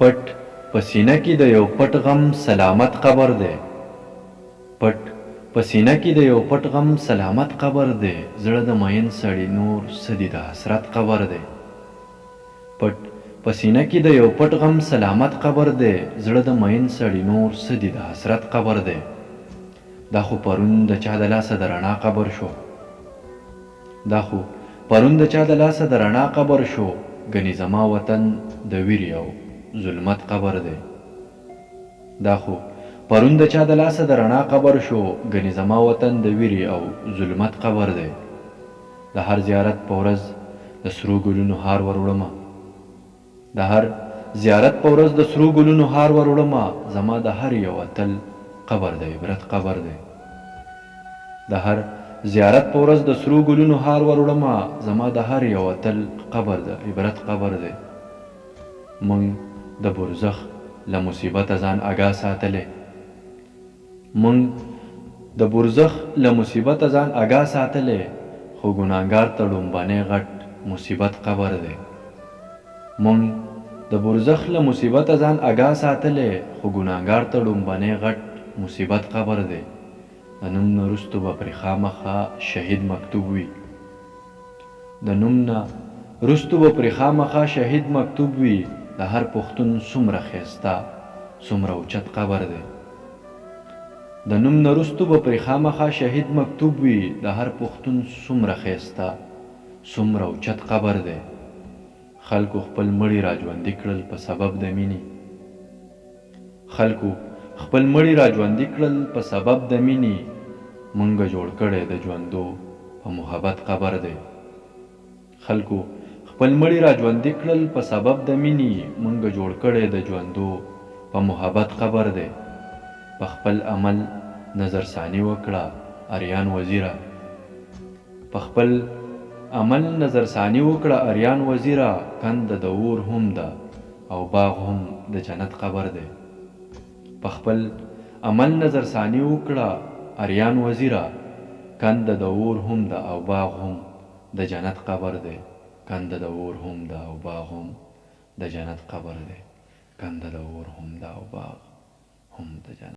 پټ پسینه کې د یو پټ غم سلامت قبر دی. پټ پسینه کې د یو پټ غم سلامت قبر دی. زړه د مین سړی نور سدي د حسرت قبر دی. پټ پسینه کې د یو پټ غم سلامت قبر دی. زړه د مین سړی نور سدي د حسرت قبر دی. دا خو پرون د چا د لاسه د رڼا قبر شو. دا خو پرون د چا د لاسه د رڼا قبر شو. ګنې زما وطن د ویرې او ظلمت قبر دی. دا خو پرون د چا د لاسه د رڼا قبر شو. ګنې زما وطن د ویرې او ظلمت قبر دی. د هر زیارت په ورځ د سرو ګلونو هار وروړمه. د هر زیارت په ورځ د سرو ګلونو هار وروړمه. زما د هر یو اتل قبر د عبرت قبر دی. د هر زیارت په ورځ د سرو ګلونو هار وروړمه. زما د هر یو اتل قبر د عبرت قبر دی. مونږ د برزخ له مصیبته ځان اګاه ساتلی. مونږ د برزخ له مصیبته ځان اګاه ساتلی. خو ګناهګار ته ړومبنی غټ مصیبت قبر دی. مونږ د برزخ له مصیبته ځان اګاه ساتلی. خو ګناهګار ته ړومبنی غټ مصیبت قبر دی. د نوم نه وروستو به پرې خامخا شهید مکتوب وي. د نوم نه وروستو به پرې خامخا شهید مکتوب وي. د هر پښتون څومره ښایسته څومره اوچت قبر دی. د نوم نه وروستو به پرې خامخا شهید مکتوب وي. د هر پښتون څومره ښایسته څومره اوچت قبر دی. خلکو خپل مړي راژوندي کړل په سبب د مینې. خلکو خپل مړي راژوندي کړل په سبب د مینې. مونږه جوړ کړی د ژوندو په محبت قبر دی. خلکو خپل مړي راژوندي کړل په سبب د مینې. مونږه جوړ کړی د ژوندو په محبت قبر دی. په خپل عمل نظرثاني وکړه اریان وزیره. په خپل عمل نظرثاني وکړه اریان وزیره. کنده د اور هم ده او باغ هم د جنت قبر دی. په خپل عمل نظرثاني وکړه اریان وزیره. کنده د اور هم ده او باغ هم د جنت قبر دی. کنده د اور هم ده او باغ هم د جنت قبر دی. کنده د اور هم ده او باغ هم د جنت